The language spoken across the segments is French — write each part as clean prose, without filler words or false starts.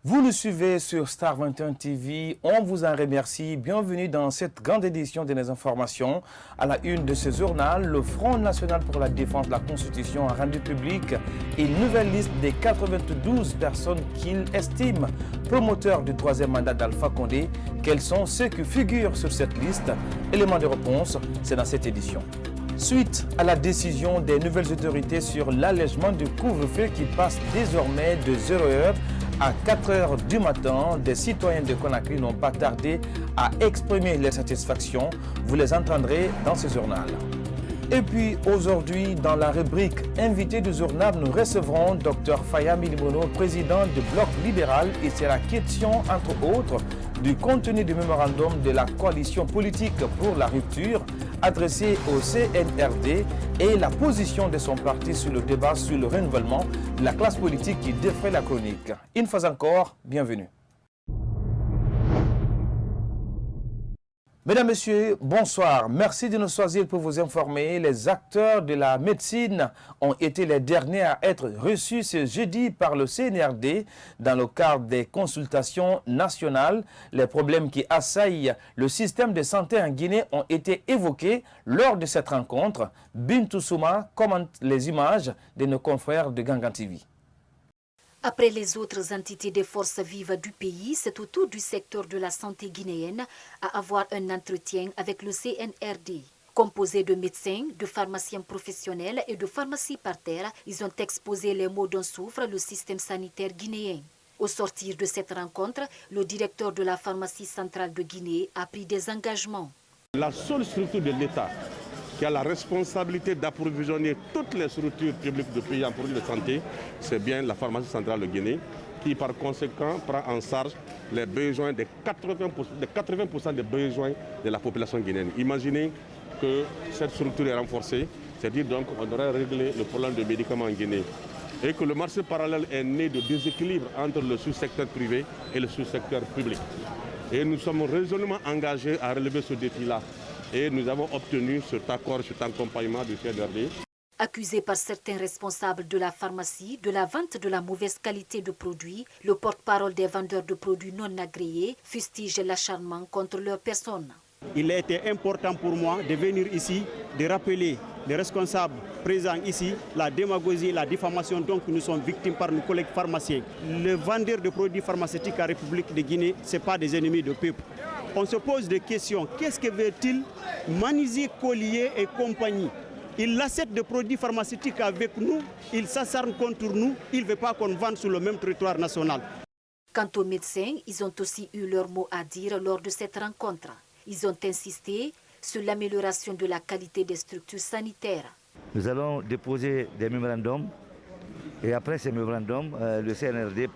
Vous nous suivez sur Star 21 TV, on vous en remercie. Bienvenue dans cette grande édition de nos informations. À la une de ce journal, le Front National pour la Défense de la Constitution a rendu public une nouvelle liste des 92 personnes qu'il estime promoteurs du troisième mandat d'Alpha Condé. Quels sont ceux qui figurent sur cette liste? Élément de réponse, c'est dans cette édition. Suite à la décision des nouvelles autorités sur l'allègement du couvre-feu qui passe désormais de 0h à 4h du matin, des citoyens de Conakry n'ont pas tardé à exprimer leur satisfaction. Vous les entendrez dans ce journal. Et puis aujourd'hui, dans la rubrique Invité du journal, nous recevrons Dr Fayami Limono, président du Bloc libéral. Il sera question, entre autres, du contenu du mémorandum de la coalition politique pour la rupture adressé au CNRD et la position de son parti sur le débat sur le renouvellement de la classe politique qui défrait la chronique. Une fois encore, bienvenue. Mesdames, Messieurs, bonsoir. Merci de nous choisir pour vous informer. Les acteurs de la médecine ont été les derniers à être reçus ce jeudi par le CNRD dans le cadre des consultations nationales. Les problèmes qui assaillent le système de santé en Guinée ont été évoqués lors de cette rencontre. Bintou Souma commente les images de nos confrères de Gangan TV. Après les autres entités des forces vives du pays, c'est au tour du secteur de la santé guinéenne à avoir un entretien avec le CNRD. Composé de médecins, de pharmaciens professionnels et de pharmacies parterres, ils ont exposé les maux dont souffre le système sanitaire guinéen. Au sortir de cette rencontre, le directeur de la pharmacie centrale de Guinée a pris des engagements. La seule structure de l'État qui a la responsabilité d'approvisionner toutes les structures publiques du pays en produits de santé, c'est bien la pharmacie centrale de Guinée, qui par conséquent prend en charge les besoins de 80% des besoins de la population guinéenne. Imaginez que cette structure est renforcée, c'est-à-dire donc on aurait réglé le problème de médicaments en Guinée. Et que le marché parallèle est né de déséquilibre entre le sous-secteur privé et le sous-secteur public. Et nous sommes résolument engagés à relever ce défi-là. Et nous avons obtenu cet accord, cet accompagnement du CNRD. Accusé par certains responsables de la pharmacie de la vente de la mauvaise qualité de produits, le porte-parole des vendeurs de produits non agréés fustige l'acharnement contre leur personne. Il a été important pour moi de venir ici, de rappeler les responsables présents ici, la démagogie, la diffamation dont nous sommes victimes par nos collègues pharmaciens. Les vendeurs de produits pharmaceutiques en République de Guinée, ce n'est pas des ennemis de peuple. On se pose des questions. Qu'est-ce que veut-il Manizy, Collier et compagnie? Il achète des produits pharmaceutiques avec nous, il s'acharne contre nous, il ne veut pas qu'on vende sur le même territoire national. Quant aux médecins, ils ont aussi eu leur mot à dire lors de cette rencontre. Ils ont insisté sur l'amélioration de la qualité des structures sanitaires. Nous allons déposer des mémorandums et après ces mémorandums, le CNRD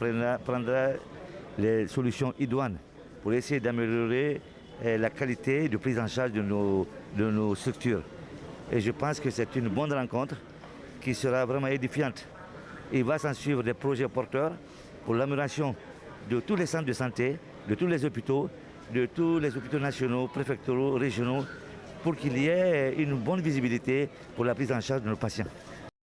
prendra les solutions idoines pour essayer d'améliorer la qualité de prise en charge de nos structures. Et je pense que c'est une bonne rencontre qui sera vraiment édifiante. Il va s'en suivre des projets porteurs pour l'amélioration de tous les centres de santé, de tous les hôpitaux nationaux, préfectoraux, régionaux, pour qu'il y ait une bonne visibilité pour la prise en charge de nos patients.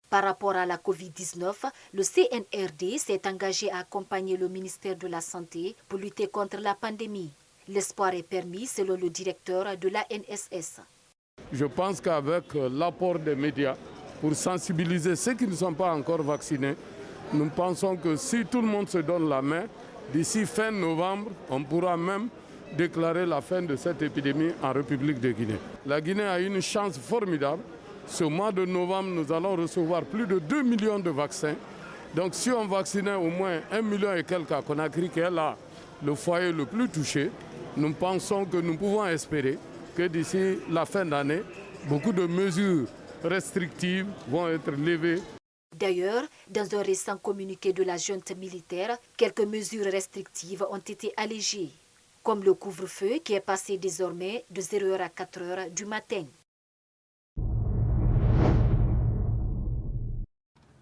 Par rapport à la Covid-19, le CNRD s'est engagé à accompagner le ministère de la Santé pour lutter contre la pandémie. L'espoir est permis selon le directeur de la NSS. Je pense qu'avec l'apport des médias pour sensibiliser ceux qui ne sont pas encore vaccinés, nous pensons que si tout le monde se donne la main, d'ici fin novembre, on pourra même déclarer la fin de cette épidémie en République de Guinée. La Guinée a une chance formidable. Ce mois de novembre, nous allons recevoir plus de 2 millions de vaccins. Donc si on vaccinait au moins 1 million et quelques à Conakry, qui est là le foyer le plus touché, nous pensons que nous pouvons espérer que d'ici la fin d'année, beaucoup de mesures restrictives vont être levées. D'ailleurs, dans un récent communiqué de la junte militaire, quelques mesures restrictives ont été allégées, comme le couvre-feu qui est passé désormais de 0h à 4h du matin.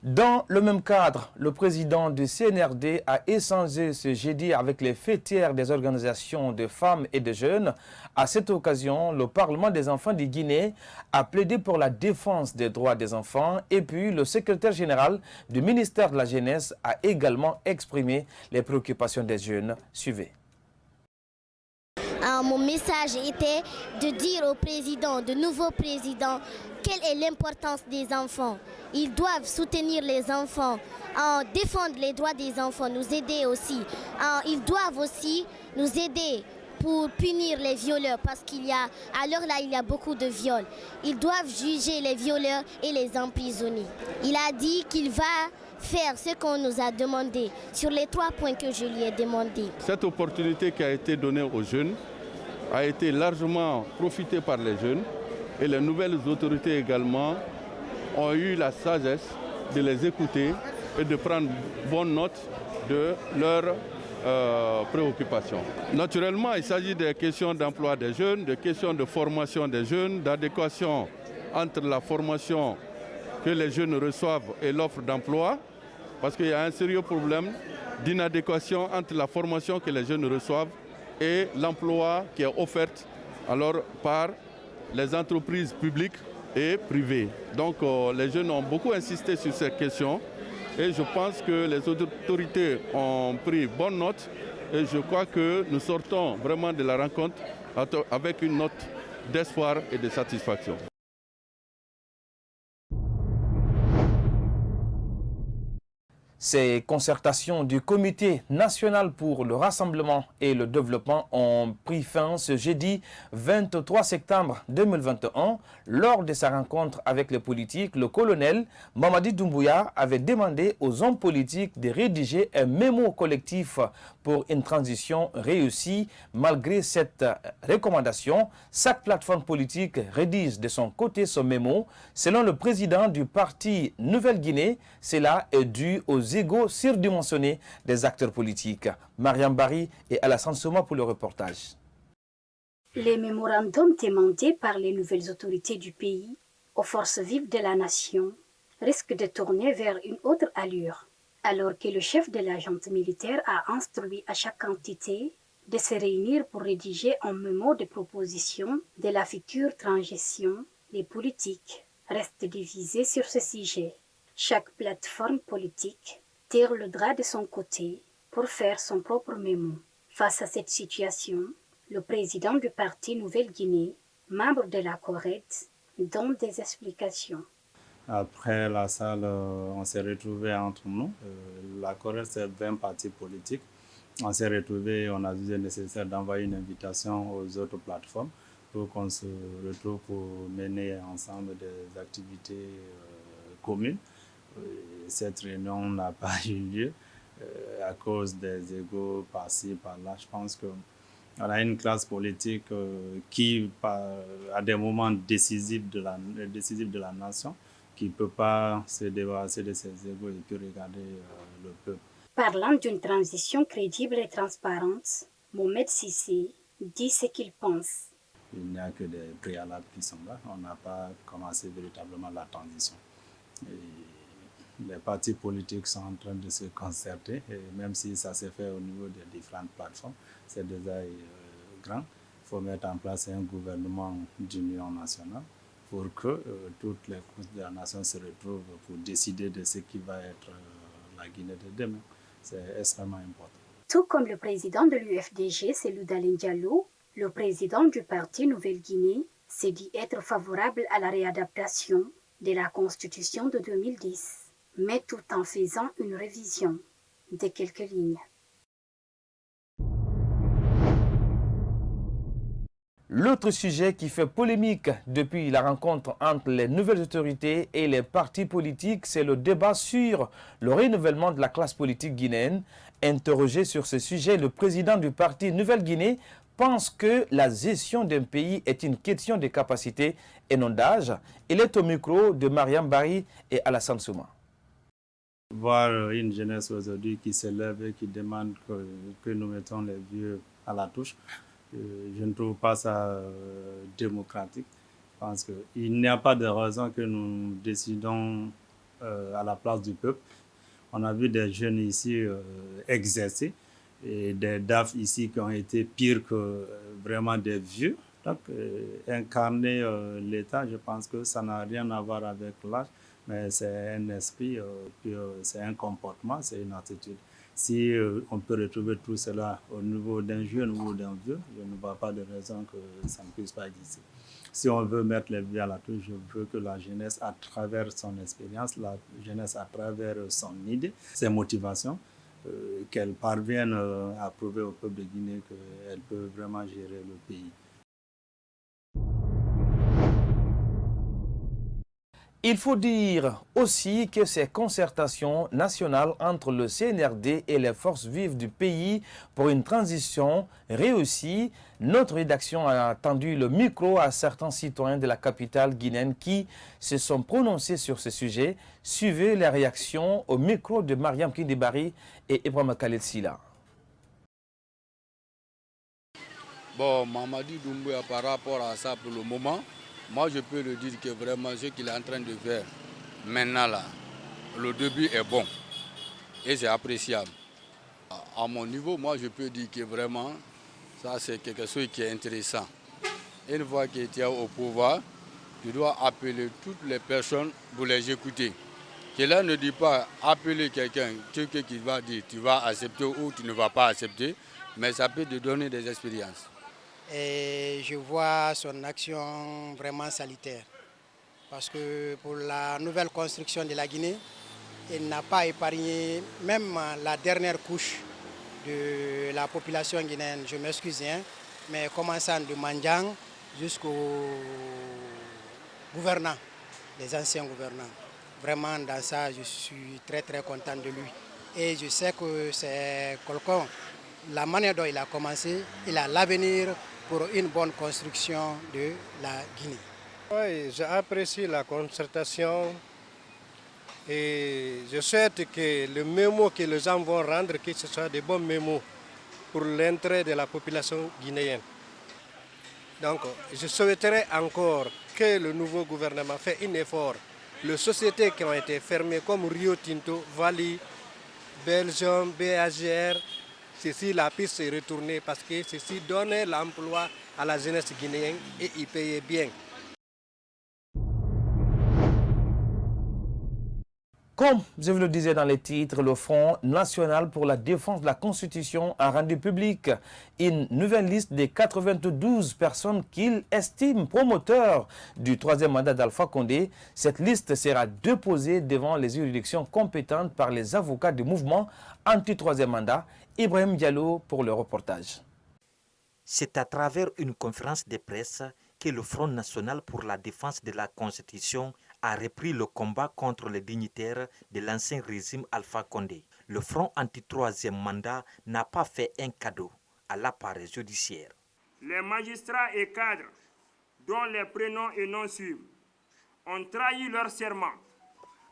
Dans le même cadre, le président du CNRD a échangé ce jeudi avec les fêtières des organisations de femmes et de jeunes. À cette occasion, le Parlement des enfants de Guinée a plaidé pour la défense des droits des enfants et puis le secrétaire général du ministère de la Jeunesse a également exprimé les préoccupations des jeunes. Suivez. Mon message était de dire au président, de nouveau président, quelle est l'importance des enfants. Ils doivent soutenir les enfants, défendre les droits des enfants, nous aider aussi. Ils doivent aussi nous aider pour punir les violeurs parce qu'il y a, à l'heure là, il y a beaucoup de viols. Ils doivent juger les violeurs et les emprisonner. Il a dit qu'il va faire ce qu'on nous a demandé sur les 3 points que je lui ai demandé. Cette opportunité qui a été donnée aux jeunes a été largement profitée par les jeunes et les nouvelles autorités également ont eu la sagesse de les écouter et de prendre bonne note de leurs préoccupations. Naturellement, il s'agit des questions d'emploi des jeunes, des questions de formation des jeunes, d'adéquation entre la formation que les jeunes reçoivent et l'offre d'emploi, parce qu'il y a un sérieux problème d'inadéquation entre la formation que les jeunes reçoivent et l'emploi qui est offert alors par les entreprises publiques et privées. Donc les jeunes ont beaucoup insisté sur ces questions et je pense que les autorités ont pris bonne note et je crois que nous sortons vraiment de la rencontre avec une note d'espoir et de satisfaction. Ces concertations du Comité national pour le rassemblement et le développement ont pris fin ce jeudi 23 septembre 2021. Lors de sa rencontre avec les politiques, le colonel Mamadi Doumbouya avait demandé aux hommes politiques de rédiger un mémo collectif pour une transition réussie. Malgré cette recommandation, chaque plateforme politique rédige de son côté son mémo. Selon le président du parti Nouvelle-Guinée, cela est dû aux égos surdimensionnés des acteurs politiques. Mariam Barry et Alassane Souma pour le reportage. Les mémorandums demandés par les nouvelles autorités du pays aux forces vives de la nation risquent de tourner vers une autre allure, alors que le chef de la junte militaire a instruit à chaque entité de se réunir pour rédiger un mémo de proposition de la future transition. Les politiques restent divisés sur ce sujet. Chaque plateforme politique tire le drap de son côté pour faire son propre mémo. Face à cette situation, le président du parti Nouvelle-Guinée, membre de la CORED, donne des explications. Après la salle, on s'est retrouvés entre nous. La CORED, c'est 20 partis politiques. On s'est retrouvés, on a jugé nécessaire d'envoyer une invitation aux autres plateformes pour qu'on se retrouve pour mener ensemble des activités communes. Cette réunion n'a pas eu lieu à cause des égos par-ci, par-là. Je pense qu'on a une classe politique qui, à des moments décisifs de la nation, qui ne peut pas se débarrasser de ses égos et puis regarder le peuple. Parlant d'une transition crédible et transparente, Mohamed Sissi dit ce qu'il pense. Il n'y a que des préalables qui sont là. On n'a pas commencé véritablement la transition. Et les partis politiques sont en train de se concerter, et même si ça s'est fait au niveau des différentes plateformes, c'est déjà grand. Il faut mettre en place un gouvernement d'union nationale pour que toutes les couches de la nation se retrouvent pour décider de ce qui va être la Guinée de demain. C'est extrêmement important. Tout comme le président de l'UFDG, Cellou Dalein Diallo, le président du parti Nouvelle-Guinée s'est dit être favorable à la réadaptation de la Constitution de 2010, mais tout en faisant une révision de quelques lignes. L'autre sujet qui fait polémique depuis la rencontre entre les nouvelles autorités et les partis politiques, c'est le débat sur le renouvellement de la classe politique guinéenne. Interrogé sur ce sujet, le président du parti Nouvelle-Guinée pense que la gestion d'un pays est une question de capacité et non d'âge. Il est au micro de Mariam Barry et Alassane Souma. Voir une jeunesse aujourd'hui qui s'élève et qui demande que nous mettons les vieux à la touche, je ne trouve pas ça démocratique. Je pense qu'il n'y a pas de raison que nous décidons à la place du peuple. On a vu des jeunes ici exercer et des DAF ici qui ont été pires que vraiment des vieux. Donc, incarner l'État, je pense que ça n'a rien à voir avec l'âge, mais c'est un esprit, puis c'est un comportement, c'est une attitude. Si on peut retrouver tout cela au niveau d'un jeune ou d'un vieux, je ne vois pas de raison que ça ne puisse pas exister. Si on veut mettre les vies à la touche, je veux que la jeunesse, à travers son expérience, la jeunesse à travers son idée, ses motivations, qu'elle parvienne à prouver au peuple de Guinée qu'elle peut vraiment gérer le pays. Il faut dire aussi que ces concertations nationales entre le CNRD et les forces vives du pays pour une transition réussie. Notre rédaction a tendu le micro à certains citoyens de la capitale guinéenne qui se sont prononcés sur ce sujet. Suivez les réactions au micro de Mariam Kindibari et Ibrahim Khaled Silla. Bon, Mamadi Doumbouya, par rapport à ça pour le moment, moi, je peux le dire que vraiment ce qu'il est en train de faire maintenant, là, le début est bon et c'est appréciable. À mon niveau, moi, je peux dire que vraiment, ça, c'est quelque chose qui est intéressant. Une fois qu'il est au pouvoir, tu dois appeler toutes les personnes pour les écouter. Cela ne dit pas appeler quelqu'un, ce qu'il va dire, tu vas accepter ou tu ne vas pas accepter, mais ça peut te donner des expériences. Et je vois son action vraiment salutaire. Parce que pour la nouvelle construction de la Guinée, il n'a pas épargné même la dernière couche de la population guinéenne. Je m'excuse, mais commençant de Mandjang jusqu'aux gouvernants, les anciens gouvernants. Vraiment, dans ça, je suis très très content de lui. Et je sais que c'est quelqu'un, la manière dont il a commencé, il a l'avenir pour une bonne construction de la Guinée. Oui, j'apprécie la concertation et je souhaite que le mémo que les gens vont rendre, que ce soit des bons mémos pour l'intérêt de la population guinéenne. Donc, je souhaiterais encore que le nouveau gouvernement fasse un effort. Les sociétés qui ont été fermées comme Rio Tinto, Vali, Belgium, BAGR, ceci, la piste s'est retournée parce que ceci donnait l'emploi à la jeunesse guinéenne et y payait bien. Comme je vous le disais dans les titres, le Front national pour la défense de la Constitution a rendu public une nouvelle liste des 92 personnes qu'il estime promoteurs du troisième mandat d'Alpha Condé. Cette liste sera déposée devant les juridictions compétentes par les avocats du mouvement anti-troisième mandat. Ibrahim Diallo pour le reportage. C'est à travers une conférence de presse que le Front national pour la défense de la Constitution a repris le combat contre les dignitaires de l'ancien régime Alpha Condé. Le Front anti-troisième mandat n'a pas fait un cadeau à l'appareil judiciaire. Les magistrats et cadres, dont les prénoms et noms suivent, ont trahi leur serment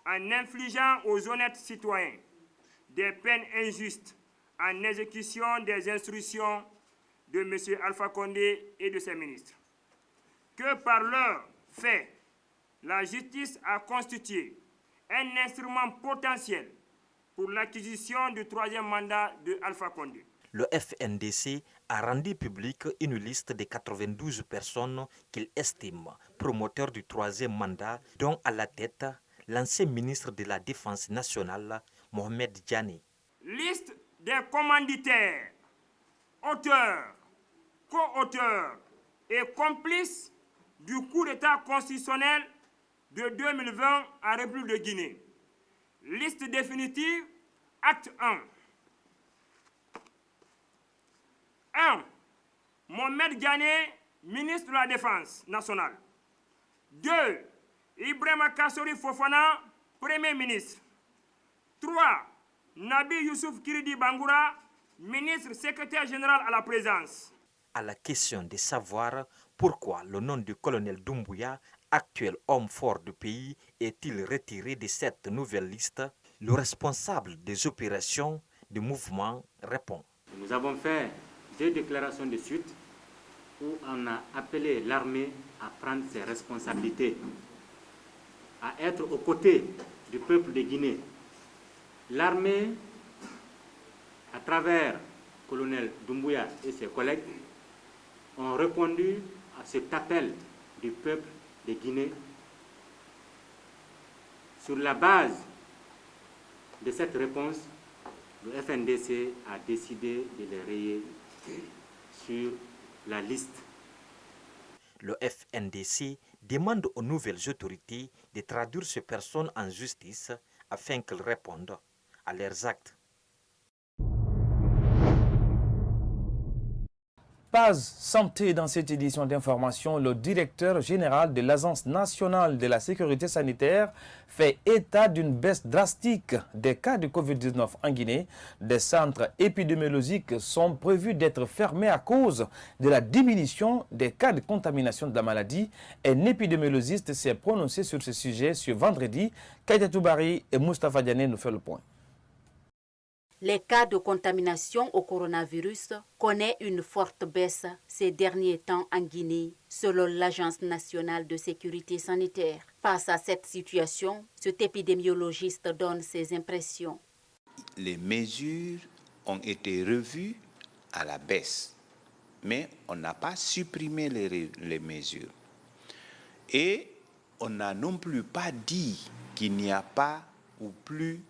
en infligeant aux honnêtes citoyens des peines injustes en exécution des instructions de M. Alpha Condé et de ses ministres. Que par leurs faits, la justice a constitué un instrument potentiel pour l'acquisition du troisième mandat de Alpha Condé. Le FNDC a rendu public une liste de 92 personnes qu'il estime promoteurs du troisième mandat, dont à la tête l'ancien ministre de la Défense nationale, Mohamed Djani. Liste des commanditaires, auteurs, co-auteurs et complices du coup d'État constitutionnel de 2020 en République de Guinée. Liste définitive, acte 1. 1. Mohamed Djani, ministre de la Défense nationale. 2. Ibrahima Kassori Fofana, Premier ministre. 3. Nabi Youssouf Kiridi Bangoura, ministre secrétaire général à la présidence. À la question de savoir pourquoi le nom du colonel Doumbouya, actuel homme fort du pays, est-il retiré de cette nouvelle liste, le responsable des opérations du mouvement répond. Nous avons fait 2 déclarations de suite où on a appelé l'armée à prendre ses responsabilités, à être aux côtés du peuple de Guinée. L'armée, à travers le colonel Doumbouya et ses collègues, ont répondu à cet appel du peuple de Guinée. Sur la base de cette réponse, le FNDC a décidé de les rayer sur la liste. Le FNDC demande aux nouvelles autorités de traduire ces personnes en justice afin qu'elles répondent à leurs actes. Paz Santé dans cette édition d'information, le directeur général de l'Agence nationale de la sécurité sanitaire fait état d'une baisse drastique des cas de Covid-19 en Guinée. Des centres épidémiologiques sont prévus d'être fermés à cause de la diminution des cas de contamination de la maladie. Un épidémiologiste s'est prononcé sur ce sujet ce vendredi. Kaïta Toubari et Moustapha Diané nous font le point. Les cas de contamination au coronavirus connaissent une forte baisse ces derniers temps en Guinée, selon l'Agence nationale de sécurité sanitaire. Face à cette situation, cet épidémiologiste donne ses impressions. Les mesures ont été revues à la baisse, mais on n'a pas supprimé les mesures. Et on n'a non plus pas dit qu'il n'y a pas ou plus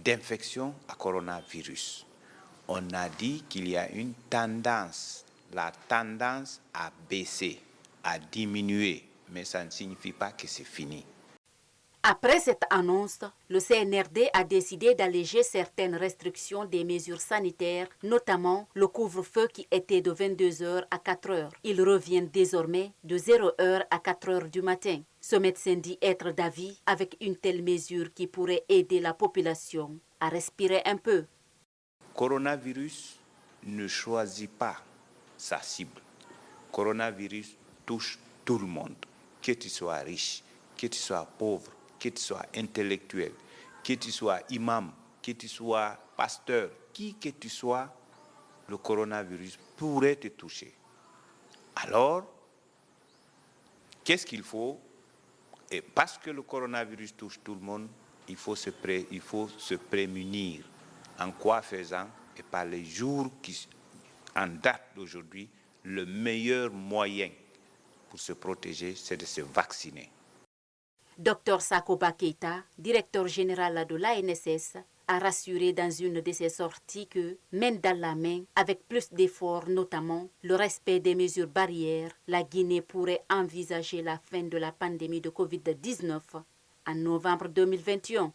d'infection à coronavirus. On a dit qu'il y a une tendance, la tendance à baisser, à diminuer, mais ça ne signifie pas que c'est fini. Après cette annonce, le CNRD a décidé d'alléger certaines restrictions des mesures sanitaires, notamment le couvre-feu qui était de 22h à 4h. Il revient désormais de 0h à 4h du matin. Ce médecin dit être d'avis avec une telle mesure qui pourrait aider la population à respirer un peu. Le coronavirus ne choisit pas sa cible. Le coronavirus touche tout le monde, que tu sois riche, que tu sois pauvre, que tu sois intellectuel, que tu sois imam, que tu sois pasteur, qui que tu sois, le coronavirus pourrait te toucher. Alors, qu'est-ce qu'il faut? Et parce que le coronavirus touche tout le monde, il faut se prémunir. En quoi faisant? Et par les jours qui, en date d'aujourd'hui, le meilleur moyen pour se protéger, c'est de se vacciner. Dr Sakoba Keita, directeur général de l'ANSS, a rassuré dans une de ses sorties que, main dans la main, avec plus d'efforts, notamment le respect des mesures barrières, la Guinée pourrait envisager la fin de la pandémie de Covid-19 en novembre 2021.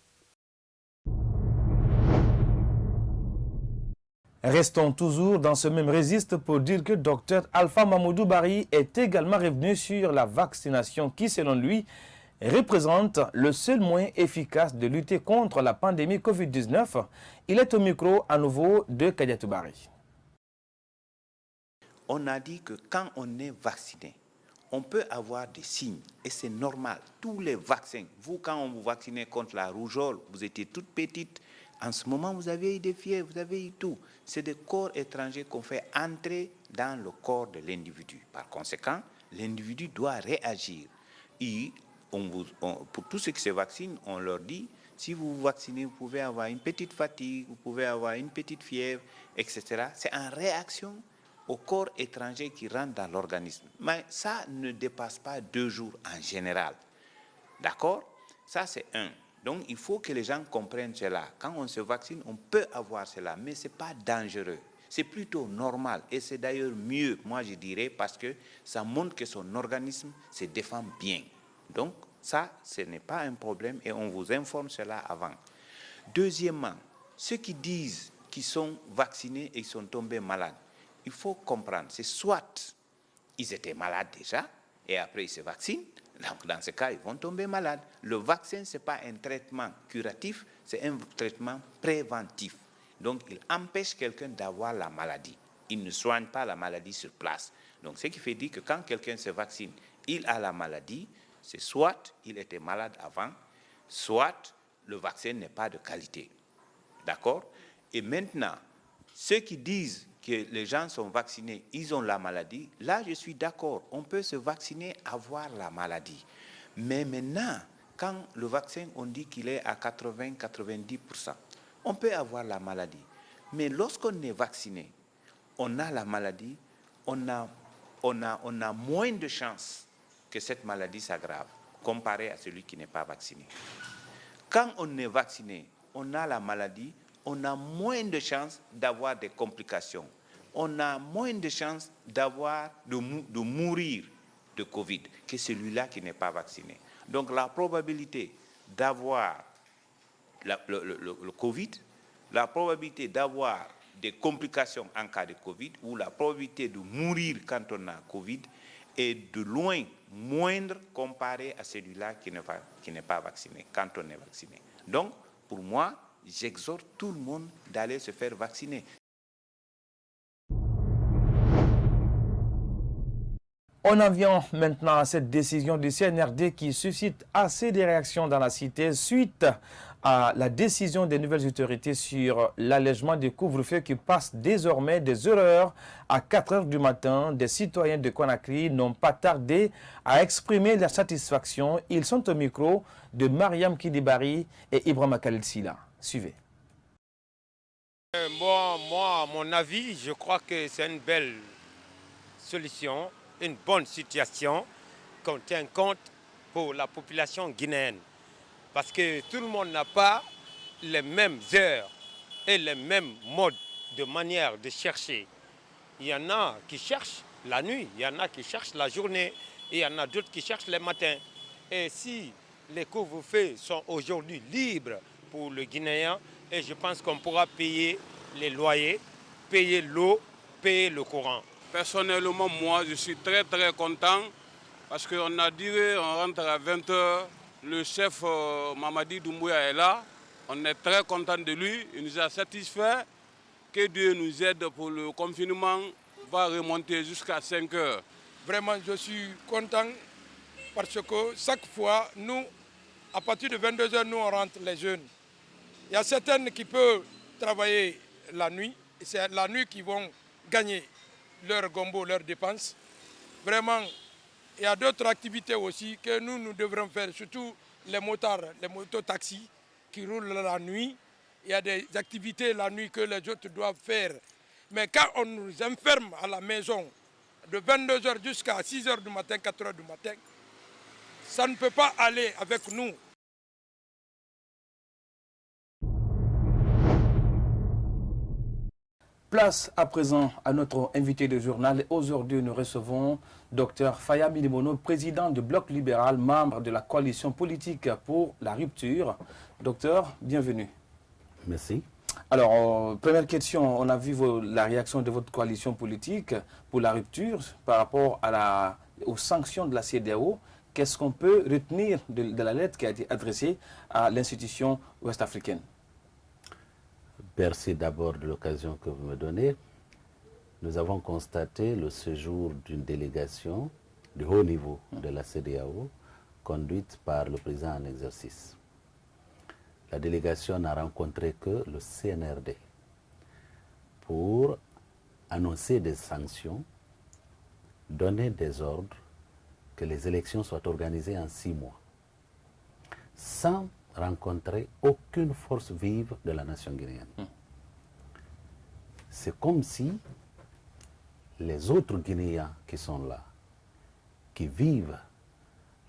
Restons toujours dans ce même registre pour dire que Dr Alpha Mamoudou Bari est également revenu sur la vaccination qui, selon lui, représente le seul moyen efficace de lutter contre la pandémie Covid-19. Il est au micro à nouveau de Kaïta Toubari. On a dit que quand on est vacciné, on peut avoir des signes et c'est normal. Tous les vaccins, vous quand on vous vaccinez contre la rougeole, vous étiez toute petite, en ce moment vous avez eu des fièvres, vous avez eu tout. C'est des corps étrangers qu'on fait entrer dans le corps de l'individu. Par conséquent, l'individu doit réagir. Et pour tous ceux qui se vaccinent, on leur dit, si vous vous vaccinez, vous pouvez avoir une petite fatigue, vous pouvez avoir une petite fièvre, etc. C'est en réaction au corps étranger qui rentre dans l'organisme. Mais ça ne dépasse pas 2 jours en général. D'accord? Ça, c'est un. Donc, il faut que les gens comprennent cela. Quand on se vaccine, on peut avoir cela, mais ce n'est pas dangereux. C'est plutôt normal et c'est d'ailleurs mieux, moi je dirais, parce que ça montre que son organisme se défend bien. Donc, ça, ce n'est pas un problème et on vous informe cela avant. Deuxièmement, ceux qui disent qu'ils sont vaccinés et qu'ils sont tombés malades, il faut comprendre, c'est soit ils étaient malades déjà et après ils se vaccinent, donc dans ce cas, ils vont tomber malades. Le vaccin, ce n'est pas un traitement curatif, c'est un traitement préventif. Donc, il empêche quelqu'un d'avoir la maladie. Il ne soigne pas la maladie sur place. Donc, ce qui fait dire que quand quelqu'un se vaccine, il a la maladie, c'est soit il était malade avant, soit le vaccin n'est pas de qualité. D'accord? Et maintenant, ceux qui disent que les gens sont vaccinés, ils ont la maladie, là je suis d'accord, on peut se vacciner, avoir la maladie. Mais maintenant, quand le vaccin, on dit qu'il est à 80-90%, on peut avoir la maladie. Mais lorsqu'on est vacciné, on a la maladie, on a moins de chances que cette maladie s'aggrave comparé à celui qui n'est pas vacciné. Quand on est vacciné, on a la maladie, on a moins de chances d'avoir des complications. On a moins de chances de mourir de Covid que celui-là qui n'est pas vacciné. Donc la probabilité d'avoir le Covid, la probabilité d'avoir des complications en cas de Covid ou la probabilité de mourir quand on a Covid est de loin moindre comparé à celui-là qui n'est pas vacciné, quand on est vacciné. Donc, pour moi, j'exhorte tout le monde d'aller se faire vacciner. On en vient maintenant à cette décision du CNRD qui suscite assez de réactions dans la cité suite à la décision des nouvelles autorités sur l'allègement du couvre-feu qui passe désormais des heures à 4 heures du matin. Des citoyens de Conakry n'ont pas tardé à exprimer leur satisfaction. Ils sont au micro de Mariam Kidibari et Ibrahima Khalil Silla. Suivez. Bon, moi, à mon avis, je crois que c'est une belle solution, une bonne situation qu'on tient compte pour la population guinéenne. Parce que tout le monde n'a pas les mêmes heures et les mêmes modes de manière de chercher. Il y en a qui cherchent la nuit, il y en a qui cherchent la journée, et il y en a d'autres qui cherchent les matins. Et si les couvre-feux sont aujourd'hui libres pour le Guinéen, et je pense qu'on pourra payer les loyers, payer l'eau, payer le courant. Personnellement, moi, je suis très content parce qu'on a dit qu'on rentre à 20h. Le chef Mamadi Doumbouya est là. On est très content de lui. Il nous a satisfait. Que Dieu nous aide pour le confinement. Va remonter jusqu'à 5h. Vraiment, je suis content parce que chaque fois, nous, à partir de 22h, nous, on rentre les jeunes. Il y a certaines qui peuvent travailler la nuit. C'est la nuit qu'ils vont gagner leur gombo, leurs dépenses. Vraiment, il y a d'autres activités aussi que nous devrons faire, surtout les motards, les mototaxis qui roulent la nuit. Il y a des activités la nuit que les autres doivent faire. Mais quand on nous enferme à la maison de 22h jusqu'à 6h du matin, 4h du matin, ça ne peut pas aller avec nous. Place à présent à notre invité de journal. Aujourd'hui, nous recevons Dr Faya Milimono, président du Bloc libéral, membre de la coalition politique pour la rupture. Docteur, bienvenue. Merci. Alors, première question, on a vu la réaction de votre coalition politique pour la rupture par rapport aux sanctions de la CEDEAO. Qu'est-ce qu'on peut retenir de la lettre qui a été adressée à l'institution ouest-africaine? Merci d'abord de l'occasion que vous me donnez. Nous avons constaté le séjour d'une délégation de haut niveau de la CEDEAO conduite par le président en exercice. La délégation n'a rencontré que le CNRD pour annoncer des sanctions, donner des ordres que les élections soient organisées en 6 mois, sans rencontrer aucune force vive de la nation guinéenne. C'est comme si les autres Guinéens qui sont là, qui vivent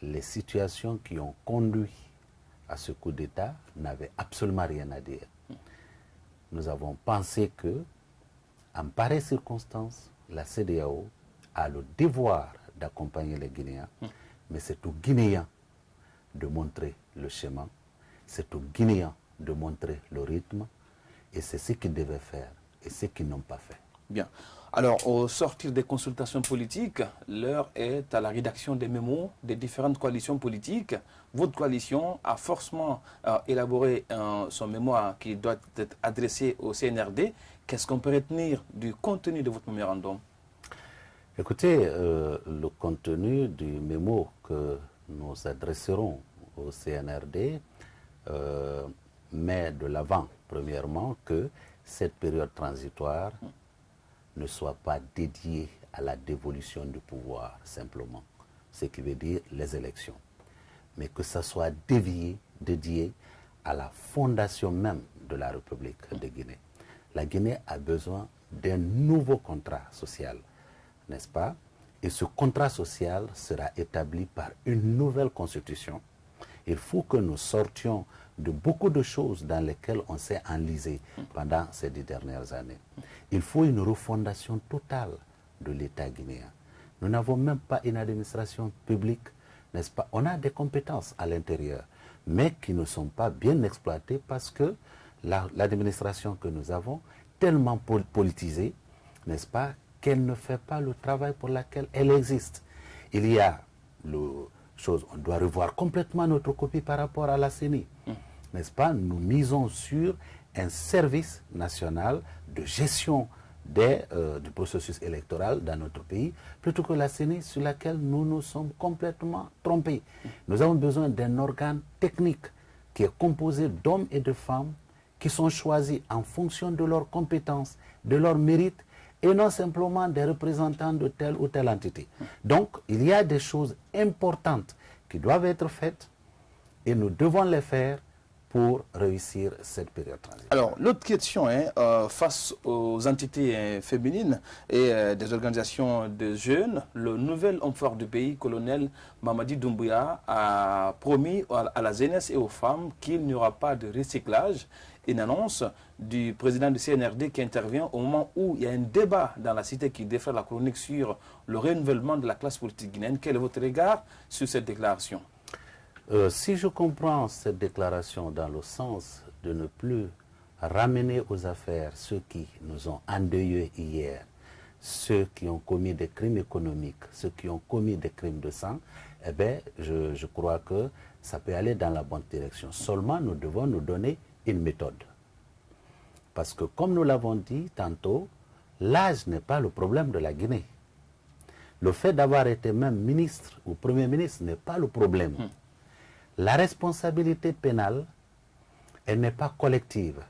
les situations qui ont conduit à ce coup d'État, n'avaient absolument rien à dire. Nous avons pensé que, en pareille circonstance, la CEDEAO a le devoir d'accompagner les Guinéens, mais c'est aux Guinéens de montrer le chemin, c'est aux Guinéens de montrer le rythme, et c'est ce qu'ils devaient faire, et ce qu'ils n'ont pas fait. Bien. Alors, au sortir des consultations politiques, l'heure est à la rédaction des mémos des différentes coalitions politiques. Votre coalition a forcément élaboré son mémoire qui doit être adressé au CNRD. Qu'est-ce qu'on peut retenir du contenu de votre mémorandum? Écoutez, le contenu du mémo que nous adresserons au CNRD met de l'avant, premièrement, que cette période transitoire ne soit pas dédiée à la dévolution du pouvoir, simplement, ce qui veut dire les élections, mais que ça soit dédié à la fondation même de la République de Guinée. La Guinée a besoin d'un nouveau contrat social, n'est-ce pas? Et ce contrat social sera établi par une nouvelle constitution. Il faut que nous sortions de beaucoup de choses dans lesquelles on s'est enlisé pendant ces 10 dernières années. Il faut une refondation totale de l'État guinéen. Nous n'avons même pas une administration publique, n'est-ce pas? On a des compétences à l'intérieur, mais qui ne sont pas bien exploitées parce que l'administration que nous avons, tellement politisée, n'est-ce pas, qu'elle ne fait pas le travail pour lequel elle existe. Il y a on doit revoir complètement notre copie par rapport à la CENI, n'est-ce pas? Nous misons sur un service national de gestion du processus électoral dans notre pays, plutôt que la CENI sur laquelle nous nous sommes complètement trompés. Nous avons besoin d'un organe technique qui est composé d'hommes et de femmes qui sont choisis en fonction de leurs compétences, de leurs mérites, et non simplement des représentants de telle ou telle entité. Donc, il y a des choses importantes qui doivent être faites et nous devons les faire pour réussir cette période transitoire. Alors, l'autre question, face aux entités féminines et des organisations de jeunes, le nouvel homme fort du pays, colonel Mamadi Doumbouya, a promis à la jeunesse et aux femmes qu'il n'y aura pas de recyclage. Une annonce du président du CNRD qui intervient au moment où il y a un débat dans la cité qui défère la chronique sur le renouvellement de la classe politique guinéenne. Quel est votre regard sur cette déclaration? Si je comprends cette déclaration dans le sens de ne plus ramener aux affaires ceux qui nous ont endeuillés hier, ceux qui ont commis des crimes économiques, ceux qui ont commis des crimes de sang, eh bien, je crois que ça peut aller dans la bonne direction. Seulement, nous devons nous donner une méthode. Parce que, comme nous l'avons dit tantôt, l'âge n'est pas le problème de la Guinée. Le fait d'avoir été même ministre ou premier ministre n'est pas le problème. La responsabilité pénale, elle n'est pas collective,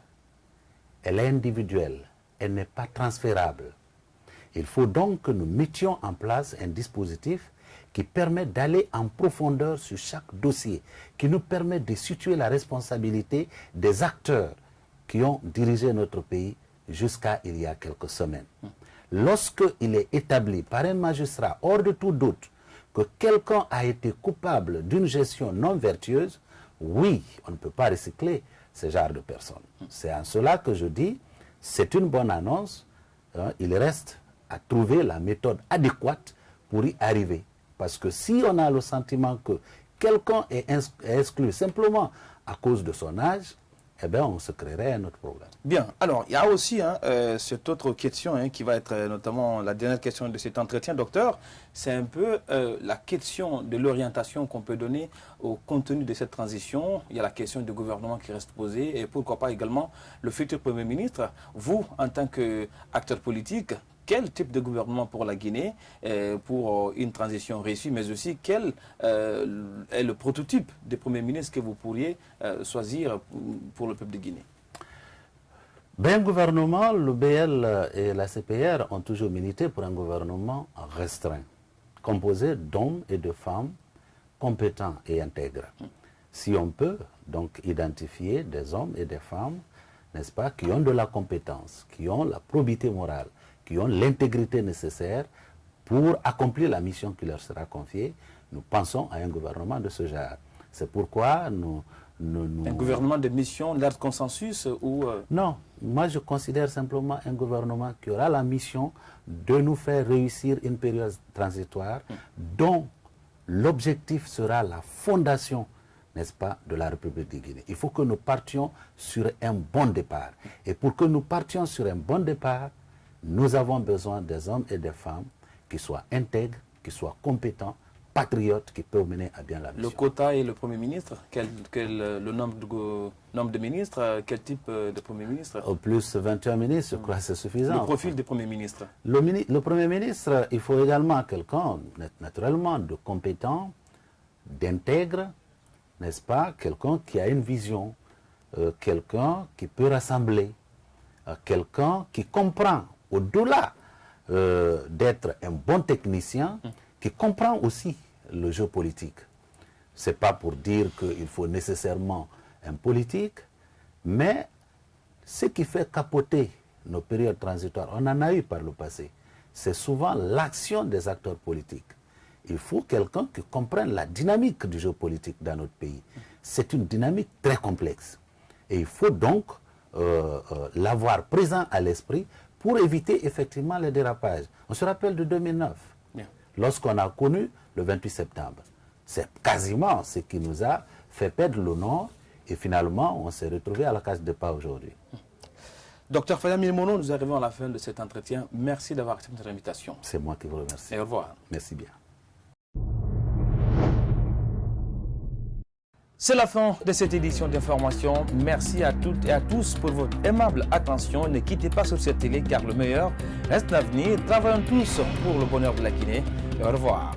elle est individuelle, elle n'est pas transférable. Il faut donc que nous mettions en place un dispositif qui permet d'aller en profondeur sur chaque dossier, qui nous permet de situer la responsabilité des acteurs qui ont dirigé notre pays jusqu'à il y a quelques semaines. Lorsqu'il est établi par un magistrat, hors de tout doute, que quelqu'un a été coupable d'une gestion non vertueuse, oui, on ne peut pas recycler ce genre de personnes. C'est en cela que je dis, c'est une bonne annonce, il reste à trouver la méthode adéquate pour y arriver. Parce que si on a le sentiment que quelqu'un est exclu simplement à cause de son âge, eh bien, on se créerait un autre problème. Bien. Alors, il y a aussi cette autre question qui va être notamment la dernière question de cet entretien, docteur. C'est un peu la question de l'orientation qu'on peut donner au contenu de cette transition. Il y a la question du gouvernement qui reste posée et pourquoi pas également le futur Premier ministre. Vous, en tant qu'acteur politique, quel type de gouvernement pour la Guinée, pour une transition réussie, mais aussi quel est le prototype de Premier ministre que vous pourriez choisir pour le peuple de Guinée? Un gouvernement, le BL et la CPR ont toujours milité pour un gouvernement restreint, composé d'hommes et de femmes compétents et intègres. Si on peut donc identifier des hommes et des femmes, n'est-ce pas, qui ont de la compétence, qui ont la probité morale, qui ont l'intégrité nécessaire pour accomplir la mission qui leur sera confiée, nous pensons à un gouvernement de ce genre. C'est pourquoi nous... Un gouvernement de mission, l'art consensus ou... Non, moi je considère simplement un gouvernement qui aura la mission de nous faire réussir une période transitoire dont l'objectif sera la fondation, n'est-ce pas, de la République de Guinée. Il faut que nous partions sur un bon départ. Et pour que nous partions sur un bon départ, nous avons besoin des hommes et des femmes qui soient intègres, qui soient compétents, patriotes, qui peuvent mener à bien la mission. Le quota et le Premier ministre, le nombre de ministres, quel type de Premier ministre? Au plus 21 ministres, je crois que c'est suffisant. Le profil du Premier ministre? Le Premier ministre, il faut également quelqu'un, naturellement, de compétent, d'intègre, n'est-ce pas? Quelqu'un qui a une vision, quelqu'un qui peut rassembler, quelqu'un qui comprend, au-delà d'être un bon technicien, qui comprend aussi le jeu politique. Ce n'est pas pour dire qu'il faut nécessairement un politique, mais ce qui fait capoter nos périodes transitoires, on en a eu par le passé, c'est souvent l'action des acteurs politiques. Il faut quelqu'un qui comprenne la dynamique du jeu politique dans notre pays. C'est une dynamique très complexe. Et il faut donc l'avoir présent à l'esprit pour éviter effectivement les dérapages. On se rappelle de 2009, lorsqu'on a connu le 28 septembre. C'est quasiment ce qui nous a fait perdre le nord et finalement on s'est retrouvé à la case de départ aujourd'hui. Docteur Fayam Ilmono, nous arrivons à la fin de cet entretien. Merci d'avoir accepté notre invitation. C'est moi qui vous remercie. Et au revoir. Merci bien. C'est la fin de cette édition d'information. Merci à toutes et à tous pour votre aimable attention. Ne quittez pas sur cette télé car le meilleur reste l'avenir. Travaillons tous pour le bonheur de la Guinée. Au revoir.